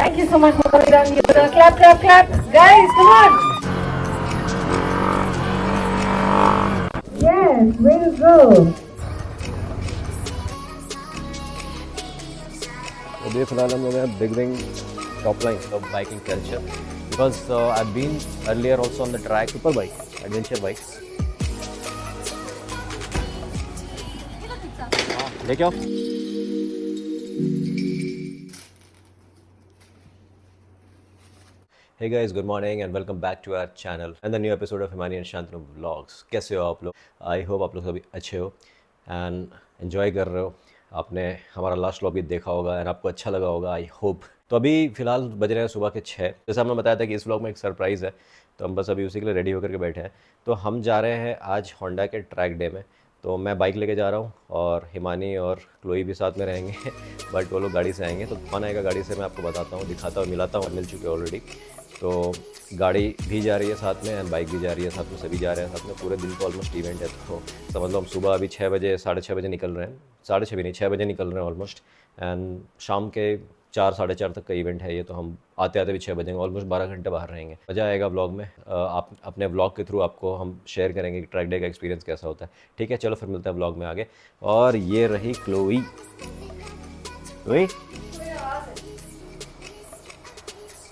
Thank you so much, Mohammed. Clap, clap, clap. Guys, come on. Yes, way to go. अभी फिलहाल हम लोग हैं Big Wing Topline of biking culture because I been earlier also on the track super bike adventure bikes लेके आओ Hey guys, good morning and welcome back to our channel and the new episode of Himani and Shantanu Vlogs. कैसे हो आप लोग? I hope आप लोग सभी अच्छे हो and enjoy कर रहे हो. आपने हमारा लास्ट व्लॉग भी देखा होगा एंड आपको अच्छा लगा होगा आई होप. तो अभी फ़िलहाल बज रहे हैं सुबह के 6. जैसे हमने बताया था कि इस व्लॉग में एक सरप्राइज़ है, तो हम बस अभी उसी के लिए रेडी होकर के बैठे हैं. तो हम जा रहे हैं आज होंडा के ट्रैक डे में. तो मैं बाइक लेके जा रहा हूँ और हिमानी और क्लोई भी साथ में रहेंगे बट वो लोग गाड़ी से आएंगे. तो कौन आएगा गाड़ी से मैं आपको बताता हूँ, दिखाता हूँ, मिलाता हूँ, मिल चुके ऑलरेडी. तो गाड़ी भी जा रही है साथ में एंड बाइक भी जा रही है साथ में, सभी जा रहे हैं साथ में. पूरे दिन को ऑलमोस्ट इवेंट है. तो समझ लो हम सुबह अभी 6 बजे 6:30 बजे निकल रहे हैं. 6:30 भी नहीं, 6 बजे निकल रहे हैं ऑलमोस्ट एंड शाम के 4 साढ़े 4 तक का इवेंट है ये. तो हम आते आते भी 6 बजेंगे. ऑलमोस्ट 12 घंटे बाहर रहेंगे. मज़ा आएगा व्लॉग में. आप अपने व्लॉग के थ्रू आपको हम शेयर करेंगे कि ट्रैक डे का एक्सपीरियंस कैसा होता है. ठीक है, चलो फिर मिलते हैं व्लॉग में आगे. और ये रही क्लोई. क्लोई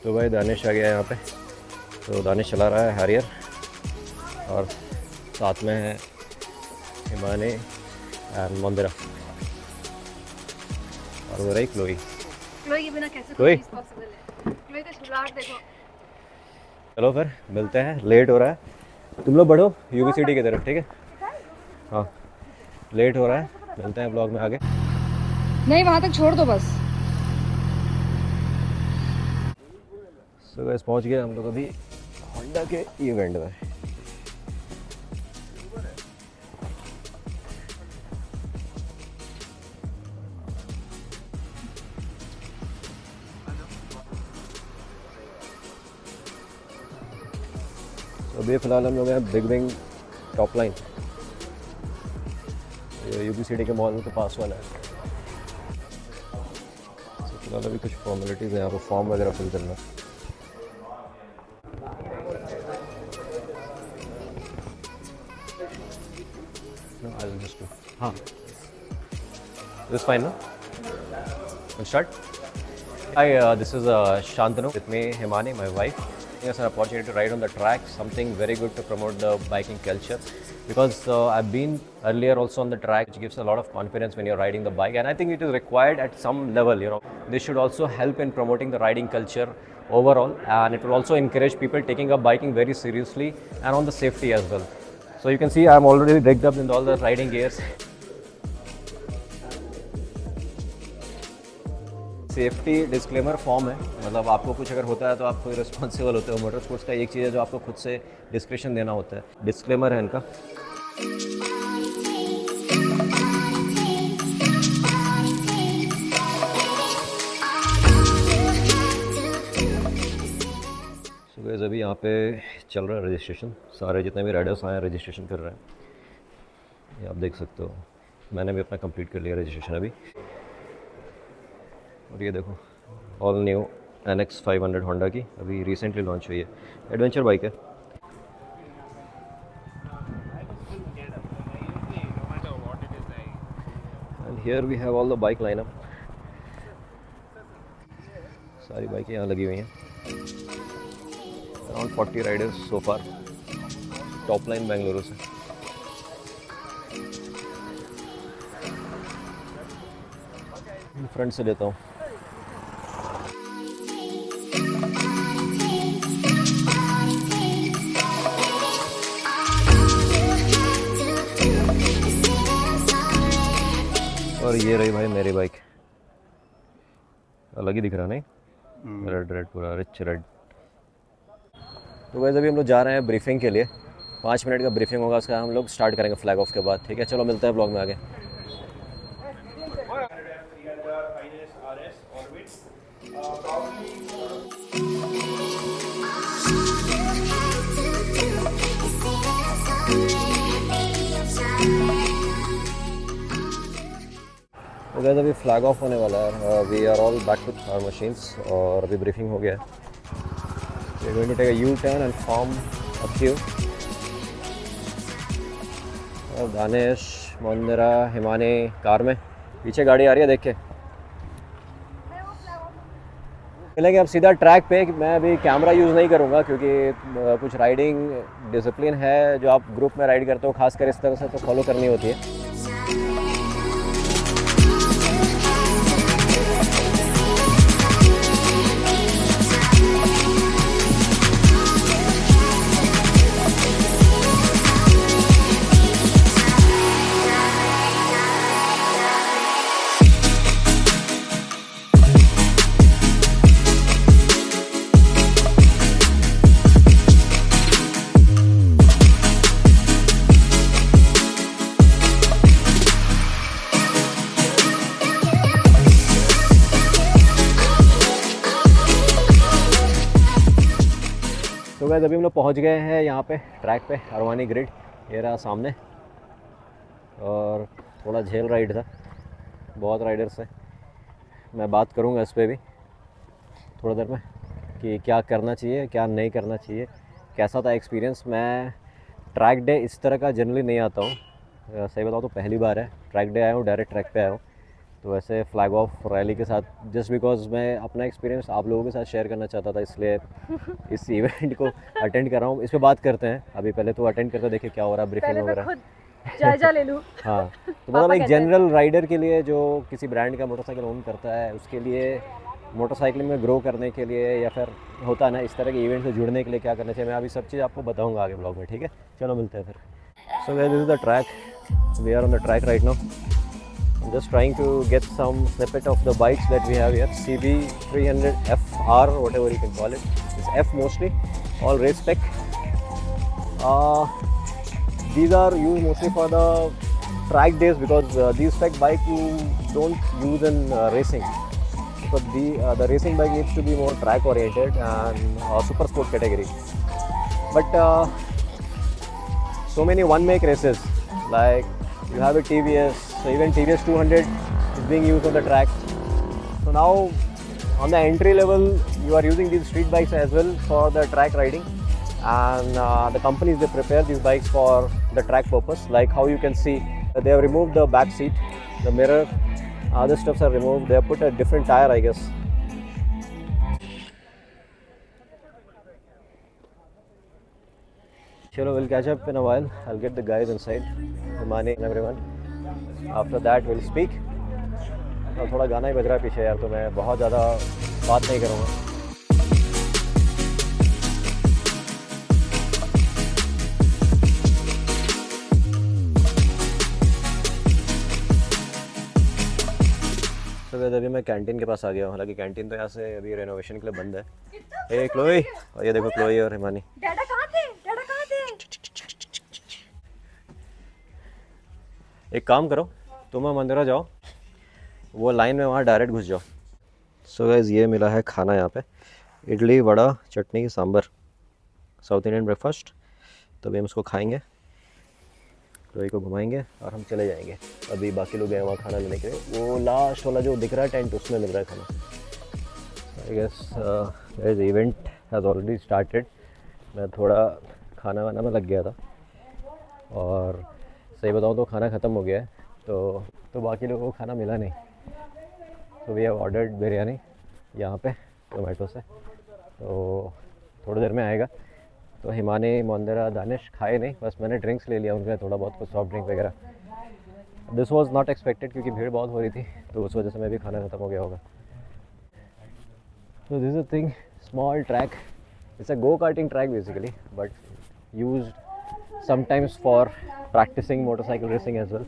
तो भाई दानिश आ गया यहाँ पे. तो दानिश चला रहा है हैरियर और साथ में है हिमानी एंड मंदिरा और वो रही क्लोई. क्लोई के बिना कैसे क्लोई? पॉसिबल है? क्लोई का चिल्लाहट देखो. चलो फिर मिलते हैं, लेट हो रहा है. तुम लोग बढ़ो यूबी सिटी की तरफ, ठीक है? हाँ लेट हो रहा है, मिलते हैं ब्लॉग में आगे. नहीं, वहाँ तक छोड़ दो बस. सो गाइस पहुँच गए हम लोग अभी होंडा के इवेंट में. तो अभी फ़िलहाल हम लोग हैं Big Wing Topline, UB City के मॉल के पास वाला है. तो फिलहाल अभी कुछ फॉर्मेलिटीज़ हैं यहाँ पर, फॉर्म वगैरह फिल करना. No, I'll just do. हाँ. This is fine, no? We'll start. Hi, this is Shantanu with me, Himani, my wife. It's an opportunity to ride on the track, something very good to promote the biking culture. Because I've been earlier also on the track, which gives a lot of confidence when you're riding the bike. And I think it is required at some level, you know. This should also help in promoting the riding culture overall. And it will also encourage people taking up biking very seriously and on the safety as well. So you can see I'm already rigged up in all the riding gears. Safety disclaimer form है, मतलब आपको कुछ अगर होता है तो आप कोई रिस्पॉन्सिबल होते हो. मोटर स्पोर्ट्स का एक चीज़ है जो आपको खुद से डिस्क्रिप्शन देना होता है. डिस्क्लेमर है इनका. सो गाइस अभी यहाँ पे चल रहा है रजिस्ट्रेशन. सारे जितने भी राइडर्स आए हैं रजिस्ट्रेशन कर रहे हैं. ये आप देख सकते हो, मैंने भी अपना कंप्लीट कर लिया रजिस्ट्रेशन अभी. और ये देखो ऑल न्यू NX 500 होंडा की अभी रिसेंटली लॉन्च हुई है. एडवेंचर बाइक है. And here we have all the bike lineup. सारी बाइकें यहाँ लगी हुई हैं. Around 40 riders so far. Topline Bengaluru से. फ्रंट से लेता हूँ. और ये रही भाई मेरी बाइक. अलग ही दिख रहा नहीं, रेड रेड पूरा रिच रेड. तो वैसे अभी हम लोग जा रहे हैं ब्रीफिंग के लिए. 5 मिनट का ब्रीफिंग होगा, उसका हम लोग स्टार्ट करेंगे फ्लैग ऑफ के बाद. ठीक है, चलो मिलते हैं ब्लॉग में आगे. तो गाइस अभी फ्लैग ऑफ होने वाला है, we are all back to our machines और अभी ब्रीफिंग हो गया है. We are going to take a U turn and form a queue. और दानिश, मंदिरा, हिमानी कार में, पीछे गाड़ी आ रही है देख के. मिलेंगे अब सीधा ट्रैक पे. मैं अभी कैमरा यूज़ नहीं करूँगा क्योंकि कुछ राइडिंग डिसिप्लिन है जो आप ग्रुप में राइड करते हो, खासकर इस तरह से तो फॉलो करनी होती है. तो गाइस अभी हम लोग पहुँच गए हैं यहाँ पे ट्रैक पे, अरवानी ग्रिड ये रहा सामने. और थोड़ा झेल राइड था, बहुत राइडर्स है. मैं बात करूँगा इस पे भी थोड़ी देर में कि क्या करना चाहिए क्या नहीं करना चाहिए, कैसा था एक्सपीरियंस. मैं ट्रैक डे इस तरह का जनरली नहीं आता हूँ, सही बताऊँ तो पहली बार है ट्रैक डे आया हूँ, डायरेक्ट ट्रैक पे आया हूँ. तो वैसे फ्लैग ऑफ रैली के साथ जस्ट बिकॉज मैं अपना एक्सपीरियंस आप लोगों के साथ शेयर करना चाहता था, इसलिए इस इवेंट को अटेंड कर रहा हूँ. इस पे बात करते हैं अभी, पहले तो अटेंड करते देखिए क्या हो रहा है, ब्रीफिंग वगैरह. जायजा ले लूं. हाँ तो मतलब एक जनरल राइडर के लिए जो किसी ब्रांड का मोटरसाइकिल ओन करता है उसके लिए मोटरसाइकिलिंग में ग्रो करने के लिए या फिर होता है ना इस तरह के इवेंट से जुड़ने के लिए क्या करना चाहिए, मैं अभी सब चीज़ आपको बताऊँगा आगे ब्लॉग में. ठीक है, चलो मिलते हैं फिर. So guys this is the track, we are on the track right now. I'm just trying to get some snippet of the bikes that we have here. CB300FR, whatever you can call it. It's F mostly, all race spec. These are used mostly for the track days because these spec bike you don't use in racing. But the racing bike needs to be more track oriented and super sport category. But so many one make races like you have a TVS, so even TVS 200 is being used on the track. So now on the entry level you are using these street bikes as well for the track riding, and the companies they prepare these bikes for the track purpose. Like how you can see they have removed the back seat, the mirror, other stuffs are removed, they have put a different tire I guess. Chalo, we'll catch up in a while. I'll get the guys inside, Himani and everyone. After that we'll speak. और थोड़ा गाना ही बज रहा है पीछे यार, तो मैं बहुत ज़्यादा बात नहीं करूँगा. तो वैसे अभी मैं कैंटीन के पास आ गया हूँ, हालांकि कैंटीन तो यहाँ से अभी रेनोवेशन के लिए बंद है. ए क्लोई, और ये देखो क्लोई और हिमानी. डैडा कहाँ थे? एक काम करो, तुम मंदिरा जाओ, वो लाइन में वहाँ डायरेक्ट घुस जाओ. सो गाइस ये मिला है खाना यहाँ पे, इडली वड़ा चटनी सांभर, साउथ इंडियन ब्रेकफास्ट. तो अभी हम उसको खाएंगे, क्लोई को घुमाएंगे और हम चले जाएंगे. अभी बाकी लोग गए वहाँ खाना लेने के लिए. वो लास्ट वाला जो दिख रहा है टेंट, उसमें मिल रहा है खाना. I guess guys event has already started. मैं थोड़ा खाना वाना में लग गया था और सही बताऊँ तो खाना ख़त्म हो गया है, तो बाकी लोगों को खाना मिला नहीं. तो वी हैव ऑर्डर्ड बिरयानी यहाँ पे जोमेटो से, तो थोड़ी देर में आएगा. तो हिमानी, मंदिरा, दानिश खाए नहीं, बस मैंने ड्रिंक्स ले लिया उनके, थोड़ा बहुत कुछ सॉफ्ट ड्रिंक वगैरह. दिस वाज नॉट एक्सपेक्टेड क्योंकि भीड़ बहुत हो रही थी, तो उस वजह से मैं भी खाना ख़त्म हो गया होगा. So this is a thing, small track. It's a go-karting track basically, but used sometimes for practicing motorcycle racing as well.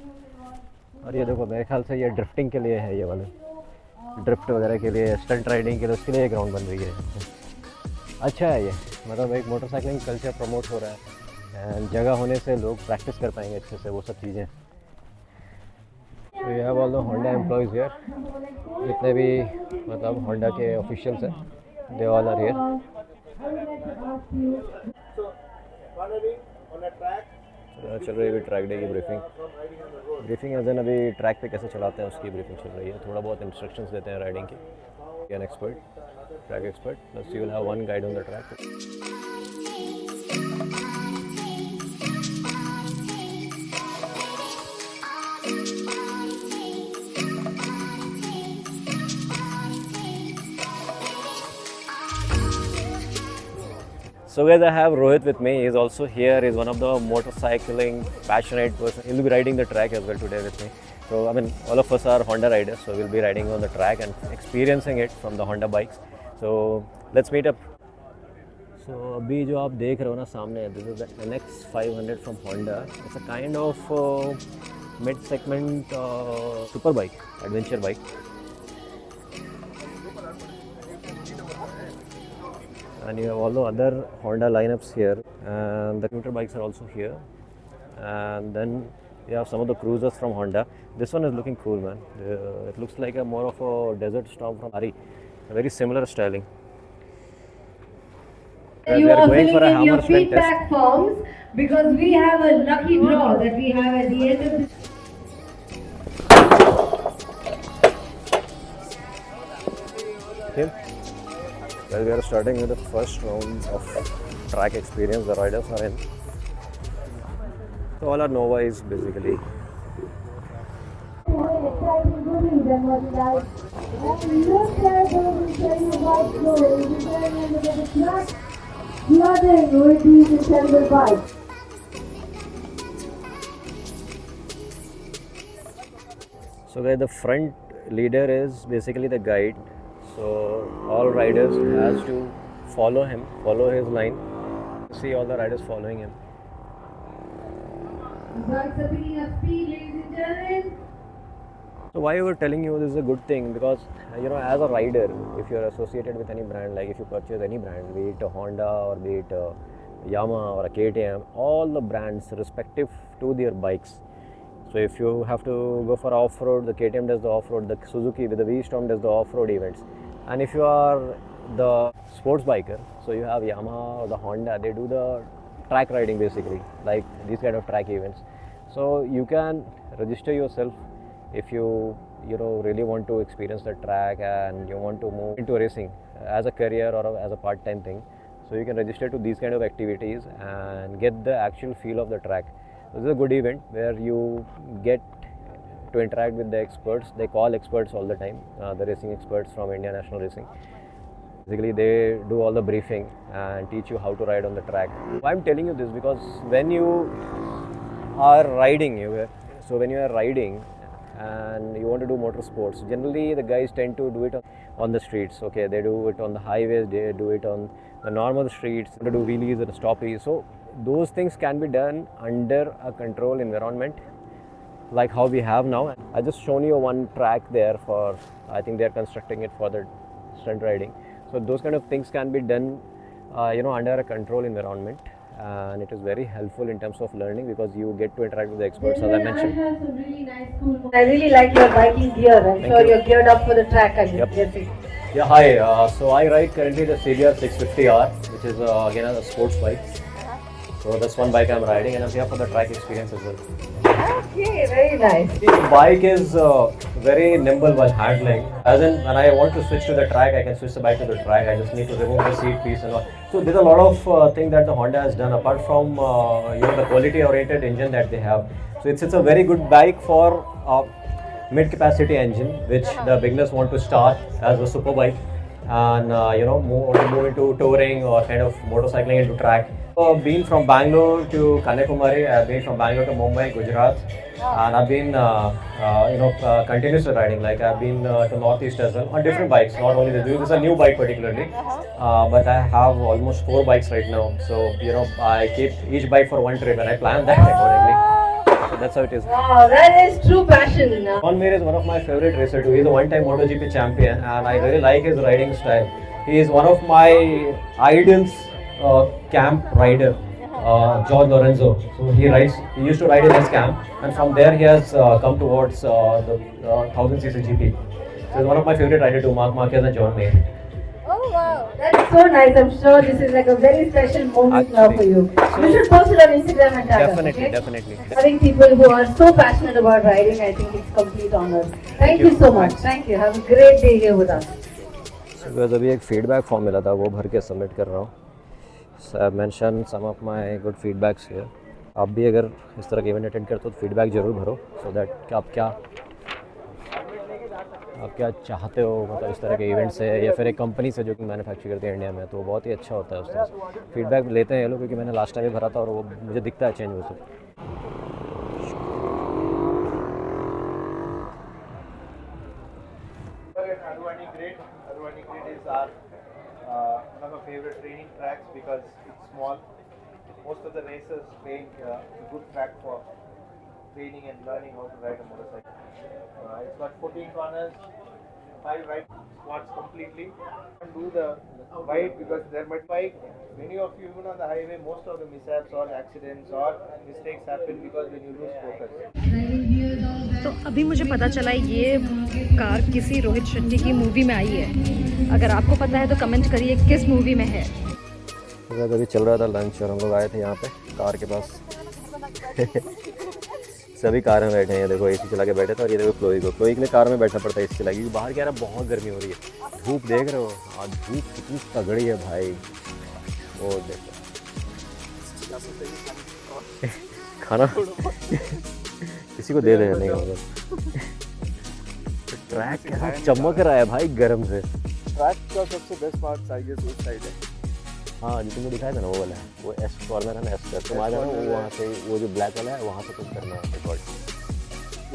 और ये देखो मेरे ख्याल से ये ड्रिफ्टिंग के लिए है, ये वाले ड्रिफ्ट वगैरह के लिए, स्टंट राइडिंग के लिए, उसके लिए एक ग्राउंड बन रही है. अच्छा है ये, मतलब एक मोटरसाइकिलिंग कल्चर प्रमोट हो रहा है एंड जगह होने से लोग प्रैक्टिस कर पाएंगे अच्छे से वो सब चीज़ें. तो ये all the Honda employees here, जितने भी मतलब होंडा के ऑफिशियल्स हैं, दे ऑल आर हियर. चल रही है अभी ट्रैक डे की ब्रीफिंग एज एन अभी ट्रैक पे कैसे चलाते हैं उसकी ब्रीफिंग चल रही है. थोड़ा बहुत इंस्ट्रक्शंस देते हैं राइडिंग की. An expert, track expert, plus you will have one guide on the track. So guys, I have Rohit with me. He's also here. He's one of the motorcycling passionate person. He'll be riding the track as well today with me. So I mean, all of us are Honda riders, so we'll be riding on the track and experiencing it from the Honda bikes. So let's meet up. So अभी जो आप देख रहे हो ना सामने, this is the NX 500 from Honda. It's a kind of mid-segment super bike, adventure bike. And you have all the other Honda lineups here, and the commuter bikes are also here. And then you have some of the cruisers from Honda. This one is looking cool, man. It looks like a more of a desert storm from Ari. Very similar styling. You we are are going for a filling in your Hammersmith test. feedback forms because we have a lucky draw that we have at the end of this. Okay. Well, we are starting with the first round of track experience. The riders are in. So all are Novas basically. So guys, the front leader is basically the guide. So all riders has to follow him, follow his line. See all the riders following him. Bikes are picking up speed, ladies and gentlemen. So why we were telling you this is a good thing, because you know, as a rider, if you are associated with any brand, like if you purchase any brand, be it a Honda or be it a Yamaha or a KTM, all the brands respective to their bikes. So if you have to go for off-road, the KTM does the off-road, the Suzuki with the V-Storm does the off-road events. And if you are the sports biker, so you have Yamaha or the Honda, they do the track riding basically, like these kind of track events. So you can register yourself if you really want to experience the track and you want to move into racing as a career or as a part-time thing. So you can register to these kind of activities and get the actual feel of the track. This is a good event where you get to interact with the experts. They call experts all the time, the racing experts from India National Racing. Basically, they do all the briefing and teach you how to ride on the track. I'm telling you this because when you are riding, and you want to do motorsports, generally the guys tend to do it on the streets. Okay, they do it on the highways, they do it on the normal streets, to do wheelies and stoppies. So those things can be done under a controlled environment, like how we have now. I just shown you one track there for, I think they are constructing it for the stunt riding. So those kind of things can be done, under a controlled environment, and it is very helpful in terms of learning because you get to interact with the experts, as I mentioned. I have some really nice cool. I really like your biking gear. I'm sure you're geared up for the track. I'm guessing. Yeah, hi. So I ride currently the CBR 650R, which is again a sports bike. So that's one bike I'm riding, and I'm here for the track experience as well. Okay, very nice. The bike is very nimble while handling. As in, when I want to switch to the track, I can switch the bike to the track. I just need to remove the seat piece and all. So there's a lot of things that the Honda has done apart from the quality-oriented engine that they have. So it's a very good bike for mid-capacity engine, which the beginners want to start as a super bike, and move into touring or kind of motorcycling into track. Been from Bangalore to Kanyakumari, I've been from Bangalore to Mumbai, Gujarat, and I've been continuously riding. Like I've been to Northeast as well on different bikes. Not only this is a new bike particularly, but I have almost 4 bikes right now. So I keep each bike for one trip, and I plan that accordingly. So that's how it is. Wow, that is true passion. John Mir is one of my favorite racers too. He's a one-time MotoGP champion, and I really like his riding style. He is one of my idols. Camp rider, George Lorenzo. So he used to ride in his camp, and from there he has come towards the 1000cc GP. So he's one of my favorite riders too, Mark Marquez and John Mir. Oh wow, That is so nice. I'm sure this is like a very special moment now for you. You should post it on Instagram and tag us. Definitely, Okay? definitely. Having people who are so passionate about riding, I think it's complete honor. Thank you so much. Thank you. Have a great day here with us. So guys, अभी एक feedback form मिला था, वो भर के submit कर रहा हूँ. So I mentioned some of my good feedbacks here. आप भी अगर इस तरह के इवेंट अटेंड करते हो तो फीडबैक ज़रूर भरो, सो दैट कि आप क्या चाहते हो, मतलब इस तरह के इवेंट से या फिर एक कंपनी से जो कि मैन्युफैक्चर करती है इंडिया में, तो वो बहुत ही अच्छा होता है. उस तरह से फीडबैक लेते हैं ये लोग, क्योंकि मैंने लास्ट टाइम भी भरा था और वो मुझे दिखता है चेंज वो सब. Arwani Grid is our one of our favorite training tracks because it's small. Most of the racers playing a good track for training and learning how to ride a motorcycle. It's got 14 corners, 5 right squats completely. And do the wide because there might be many of you even on the highway, most of the mishaps or accidents or mistakes happen because when you lose focus. तो अभी मुझे पता चला ये car किसी रोहित शेट्टी की movie में आई है. अगर आपको पता है तो कमेंट करिए किस मूवी में है. अभी चल रहा था लंच और हम लोग आए थे यहाँ पे कार के पास. सभी कार में बैठे हैं, देखो एसी चला के बैठे थे. और ये देखो क्लोई के लिए कार में बैठना पड़ता है एसी चला, क्योंकि बाहर क्या है ना, बहुत गर्मी हो रही है. धूप देख रहे हो, आज धूप कितनी तगड़ी है भाई. वो देखो खाना किसी को दे दे नहीं होगा. ट्रैक कैसा चमक रहा है भाई गर्म से. ट्रैक का सबसे बेस्ट पार्ट आई गेस उस साइड है. हाँ, जो तुमको दिखाया था ना वो वाला है, वो एस कॉर्नर है ना, एस पर तुम आ जाओ, वो वहाँ से वो जो ब्लैक वाला है वहाँ से तुम करना है रिकॉर्ड.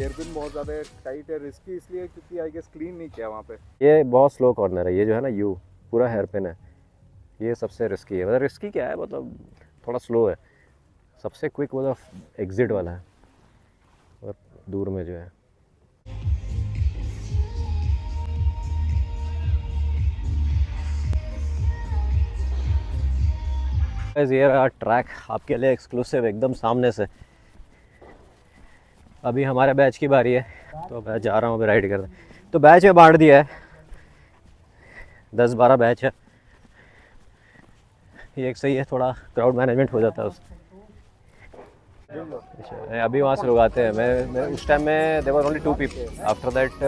एयरपिन बहुत ज़्यादा टाइट है, रिस्की इसलिए क्योंकि आई गेस क्लीन नहीं किया वहाँ पे. ये बहुत स्लो कॉर्नर है, ये जो है ना यू पूरा हेयर पिन है, ये सबसे रिस्की है. मतलब रिस्की क्या है, मतलब थोड़ा स्लो है. सबसे क्विक वो एग्जिट वाला है और दूर में जो है. ये रहा ट्रैक आपके लिए एक्सक्लूसिव एकदम सामने से. अभी हमारे बैच की बारी है, तो मैं जा रहा हूँ अभी राइड करने. तो बैच में बांट दिया है, 10-12 बैच है. ये एक सही है, थोड़ा क्राउड मैनेजमेंट हो जाता है उससे. अभी वहाँ से लोग आते हैं. मैं उस टाइम में there were only 2 people. After that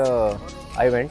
I went.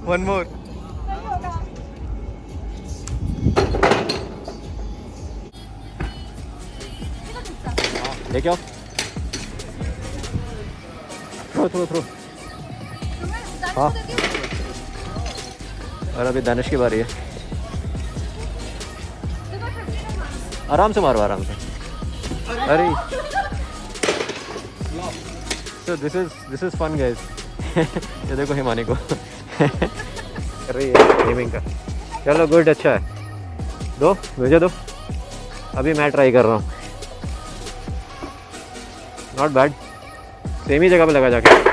One more. लेके आओ. थ्रो. हाँ, और अभी दानिश की बारी है. आराम से मारो, आराम से. अरे so this is fun guys. ये देखो हिमानी को कर रही है गेमिंग का। चलो गुड, अच्छा है, दो मुझे दो, अभी मैं ट्राई कर रहा हूँ। नॉट बैड, सेम ही जगह पे लगा जाके।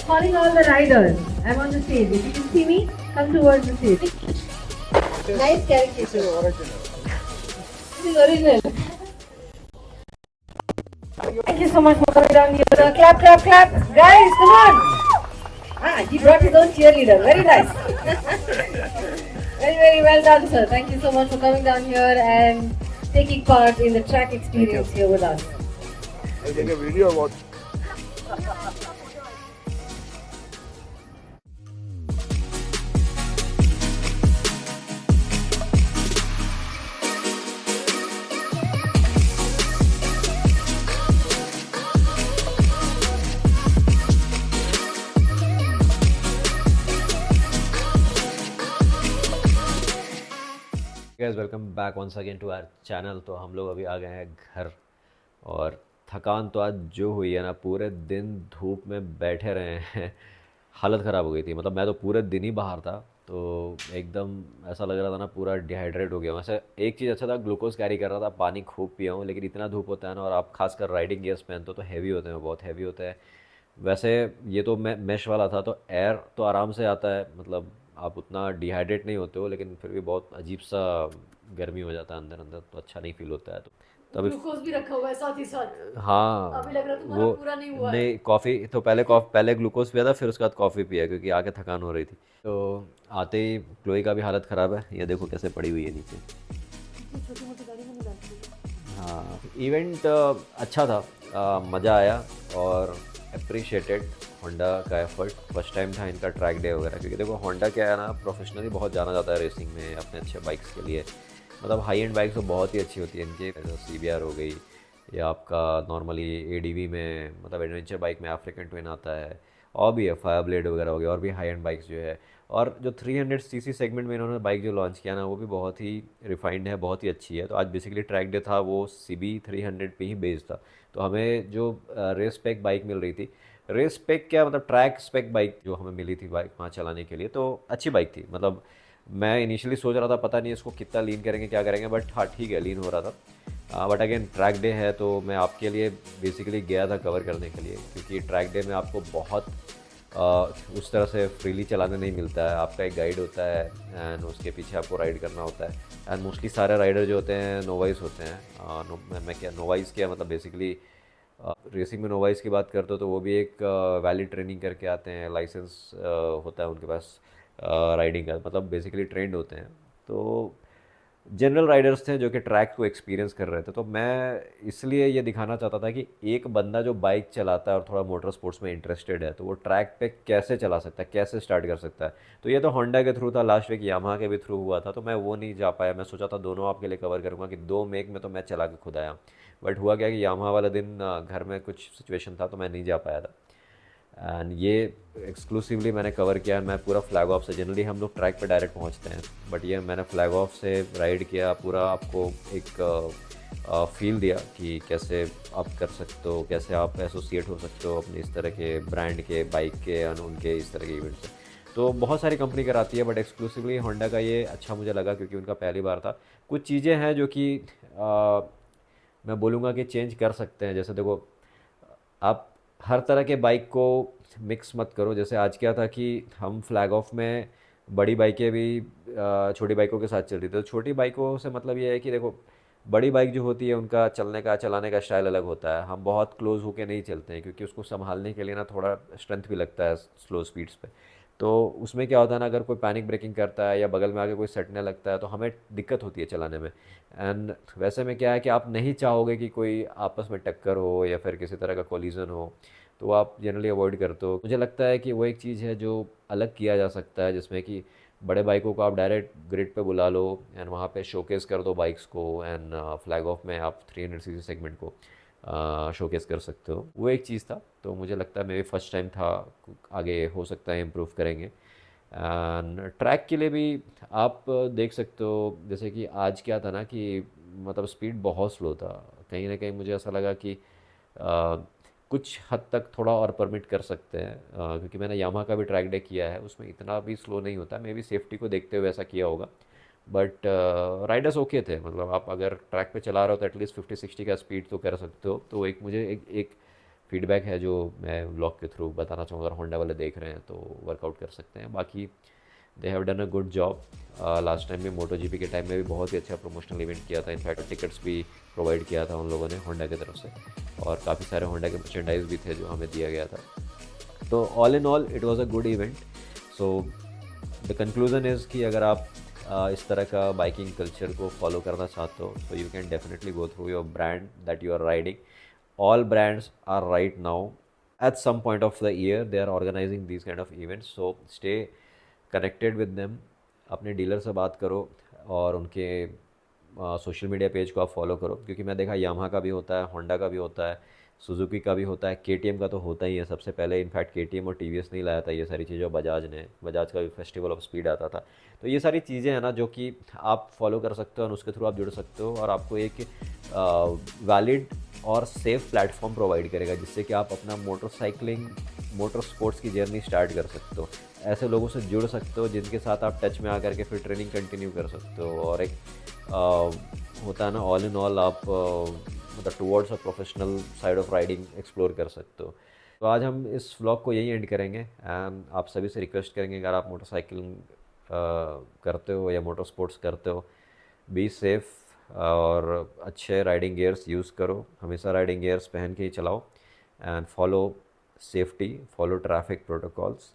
Calling all the riders. I'm on the stage. If you can see me, come towards the stage. Nice caricature. This is original. Thank you so much for coming down here. Clap, clap, clap. Guys, come on. Ah, he brought his own cheerleader. Very nice. Very, very well done, sir. Thank you so much for coming down here and taking part in the track experience here with us. I'll take a video about. Guys welcome back once again to our channel. तो हम लोग अभी आ गए हैं घर, और थकान तो आज जो हुई है ना, पूरे दिन धूप में बैठे रहे हैं, हालत ख़राब हो गई थी। मतलब मैं तो पूरे दिन ही बाहर था, तो एकदम ऐसा लग रहा था ना, पूरा डिहाइड्रेट हो गया। वैसे एक चीज़ अच्छा था, ग्लूकोज कैरी कर रहा था, पानी खूब पिया हूँ, लेकिन इतना धूप होता है ना, और आप खासकर राइडिंग गियर्स पहनते हो तो हैवी होते हैं, बहुत हैवी होते हैं। वैसे ये तो मैं मैश वाला था, तो एयर तो आराम से आता है, मतलब आप उतना डिहाइड्रेट नहीं होते हो, लेकिन फिर भी बहुत अजीब सा गर्मी हो जाता है अंदर अंदर, तो अच्छा नहीं फील होता है। तो तभी ग्लूकोज भी रखा हुआ है साथ ही साथ। हाँ, अभी लग रहा है तुम्हारा वो पूरा नहीं हुआ है। नहीं, कॉफ़ी तो पहले ग्लूकोज पिया था, फिर उसके बाद कॉफ़ी पिया, क्योंकि आके थकान हो रही थी। तो आते ही क्लोई का भी हालत ख़राब है, ये देखो कैसे पड़ी हुई है नीचे। छोटी मोटी गाड़ी में नहीं बैठती। हाँ, इवेंट अच्छा था, मज़ा आया, और अप्रिशिएटेड होंडा का एफर्ट। फर्स्ट टाइम था इनका ट्रैक डे वगैरह, क्योंकि देखो होंडा क्या है ना, प्रोफेशनली बहुत जाना जाता है रेसिंग में अपने अच्छे बाइक्स के लिए। मतलब हाई एंड बाइक्स तो बहुत ही अच्छी होती है इनकी, CBR हो गई, या आपका नॉर्मली ADV में, मतलब एडवेंचर बाइक में अफ्रीकन ट्विन आता है, और भी है फायर ब्लेड वगैरह हो गया, और भी हाई एंड बाइक्स जो है। और जो 300cc सेगमेंट में इन्होंने बाइक जो लॉन्च किया ना, वो भी बहुत ही रिफाइंड है, बहुत ही अच्छी है। तो आज बेसिकली ट्रैक डे था, वो CB 300 पे ही बेस्ड था। तो हमें जो रेस स्पेक बाइक मिल रही थी, रेस स्पेक क्या मतलब ट्रैक स्पेक बाइक जो हमें मिली थी बाइक वहाँ चलाने के लिए, तो अच्छी बाइक थी। मतलब मैं इनिशियली सोच रहा था पता नहीं इसको कितना लीन करेंगे, क्या करेंगे, बट हाँ ठीक है, लीन हो रहा था। बट अगेन ट्रैक डे है, तो मैं आपके लिए बेसिकली गया था कवर करने के लिए, क्योंकि ट्रैक डे में आपको बहुत उस तरह से फ्रीली चलाने नहीं मिलता है। आपका एक गाइड होता है, एंड उसके पीछे आपको राइड करना होता है। एंड मोस्टली सारे राइडर जो होते हैं नोवाइस होते हैं। मैं क्या नोवाइस किया, मतलब बेसिकली रेसिंग में नोवाइस की बात करते हो तो वो भी एक वैलिड ट्रेनिंग करके आते हैं, लाइसेंस होता है उनके पास राइडिंग का, मतलब बेसिकली ट्रेंड होते हैं। तो जनरल राइडर्स थे जो कि ट्रैक को एक्सपीरियंस कर रहे थे। तो मैं इसलिए ये दिखाना चाहता था कि एक बंदा जो बाइक चलाता है और थोड़ा मोटर स्पोर्ट्स में इंटरेस्टेड है, तो वो ट्रैक पे कैसे चला सकता है, कैसे स्टार्ट कर सकता है। तो ये तो होंडा के थ्रू था, लास्ट वीक यामाहा के भी थ्रू हुआ था, तो मैं वो नहीं जा पाया। मैं सोचा था दोनों आपके लिए कवर करूँगा, कि 2 मेक में तो मैं चला के खुद आया, बट हुआ क्या कि यामाहा वाला दिन घर में कुछ सिचुएशन था, तो मैं नहीं जा पाया था। एंड ये एक्सक्लूसिवली मैंने कवर किया। मैं पूरा फ्लैग ऑफ से, जनरली हम लोग ट्रैक पे डायरेक्ट पहुंचते हैं, बट ये मैंने फ्लैग ऑफ से राइड किया पूरा। आपको एक फील दिया कि कैसे आप कर सकते हो, कैसे आप एसोसिएट हो सकते हो अपने इस तरह के ब्रांड के, बाइक के, उनके इस तरह के इवेंट से। तो बहुत सारी कंपनी कराती है, बट एक्सक्लूसिवली होंडा का ये अच्छा मुझे लगा, क्योंकि उनका पहली बार था। कुछ चीज़ें हैं जो कि मैं बोलूँगा कि चेंज कर सकते हैं। जैसे देखो, आप हर तरह के बाइक को मिक्स मत करो। जैसे आज क्या था कि हम फ्लैग ऑफ में बड़ी बाइकें भी छोटी बाइकों के साथ चल रही थी। तो छोटी बाइकों से मतलब ये है कि देखो, बड़ी बाइक जो होती है उनका चलने का, चलाने का स्टाइल अलग होता है। हम बहुत क्लोज होके नहीं चलते हैं, क्योंकि उसको संभालने के लिए ना थोड़ा स्ट्रेंथ भी लगता है स्लो स्पीड्स पे। तो उसमें क्या होता है ना, अगर कोई पैनिक ब्रेकिंग करता है या बगल में आके कोई सटने लगता है, तो हमें दिक्कत होती है चलाने में। एंड वैसे में क्या है कि आप नहीं चाहोगे कि कोई आपस में टक्कर हो या फिर किसी तरह का कोलिजन हो, तो आप जनरली अवॉइड करते हो। मुझे लगता है कि वो एक चीज़ है जो अलग किया जा सकता है, जिसमें कि बड़े बाइकों को आप डायरेक्ट ग्रिड पे बुला लो, एंड वहाँ पे शोकेस कर दो बाइक्स को, एंड फ्लैग ऑफ में आप 300cc सेगमेंट को शोकेस कर सकते हो। वो एक चीज़ था। तो मुझे लगता है मेरी फर्स्ट टाइम था, आगे हो सकता है इम्प्रूव करेंगे। एंड ट्रैक के लिए भी आप देख सकते हो, जैसे कि आज क्या था ना कि मतलब स्पीड बहुत स्लो था। कहीं ना कहीं मुझे ऐसा लगा कि कुछ हद तक थोड़ा और परमिट कर सकते हैं, क्योंकि मैंने यामाहा का भी ट्रैक डे किया है, उसमें इतना भी स्लो नहीं होता, मे बी सेफ्टी को देखते हुए ऐसा किया होगा। बट राइडर्स ओके थे, मतलब आप अगर ट्रैक पे चला रहे हो तो एटलीस्ट 50-60 का स्पीड तो कर सकते हो। तो एक मुझे एक फीडबैक है जो मैं व्लॉग के थ्रू बताना चाहूँगा, अगर होंडा वाले देख रहे हैं तो वर्कआउट कर सकते हैं। बाकी they have done a good job. Last time भी मोटो जीपी के टाइम में भी बहुत ही अच्छा प्रमोशनल इवेंट किया था, इनफैक्ट टिकट्स भी प्रोवाइड किया था उन लोगों ने होंडा की तरफ से, और काफ़ी सारे होंडा के मर्चेंडाइज भी थे जो हमें दिया गया था। तो all in all it was a good event. So the conclusion is कि अगर आप इस तरह का बाइकिंग कल्चर को फॉलो करना चाहते हो तो you can definitely go through your brand that you are riding. All brands are right now at some point of the year they are organizing these kind of events, so stay connected with them। अपने dealer से बात करो और उनके social media page को आप follow करो, क्योंकि मैं देखा यामाहा का भी होता है, होंडा का भी होता है, सुजुकी का भी होता है, केटीएम का तो होता ही है सबसे पहले। इनफैक्ट केटीएम और टीवीएस नहीं लाया था ये सारी चीज़ें, बजाज का भी फेस्टिवल ऑफ स्पीड आता था। तो ये सारी चीज़ें हैं ना जो कि आप फॉलो कर सकते हो और उसके थ्रू आप जुड़ सकते हो, और आपको एक वैलिड और सेफ प्लेटफॉर्म प्रोवाइड करेगा जिससे कि आप अपना मोटर स्पोर्ट्स की जर्नी स्टार्ट कर सकते हो। ऐसे लोगों से जुड़ सकते हो जिनके साथ आप टच में आकर के फिर ट्रेनिंग कंटिन्यू कर सकते हो, और एक होता है ना ऑल इन ऑल आप मतलब towards a professional side of riding explore कर सकते हो। तो आज हम इस व्लॉग को यही एंड करेंगे, एंड आप सभी से रिक्वेस्ट करेंगे अगर आप मोटरसाइकिल करते हो या मोटर स्पोर्ट्स करते हो, बी सेफ़ और अच्छे राइडिंग गियर्स यूज़ करो, हमेशा राइडिंग गियर्स पहन के ही चलाओ, and follow safety, follow traffic protocols.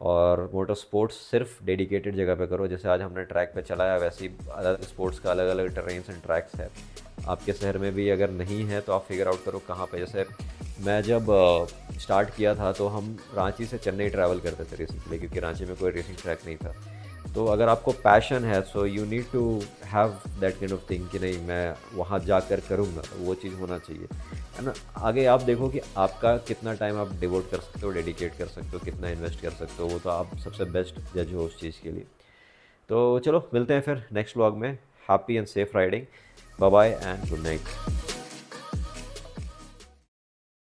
और मोटर स्पोर्ट्स सिर्फ डेडिकेटेड जगह पे करो, जैसे आज हमने ट्रैक पे चलाया वैसे ही अलग स्पोर्ट्स का अलग अलग टेरेन्स एंड ट्रैक्स है। आपके शहर में भी अगर नहीं है तो आप फिगर आउट करो कहाँ पे। जैसे मैं जब स्टार्ट किया था तो हम रांची से चेन्नई ट्रैवल करते थे रेसिंग के लिए, क्योंकि रांची में कोई रेसिंग ट्रैक नहीं था। तो अगर आपको पैशन है so you need to have that kind of thing कि नहीं मैं वहाँ जाकर करूँगा, वो चीज़ होना चाहिए, है ना। आगे आप देखो कि आपका कितना टाइम आप डिवोट कर सकते हो, डेडिकेट कर सकते हो, कितना इन्वेस्ट कर सकते हो, वो तो आप सबसे बेस्ट जज हो उस चीज़ के लिए। तो चलो मिलते हैं फिर नेक्स्ट व्लॉग में। Happy and safe riding, bye bye and good night.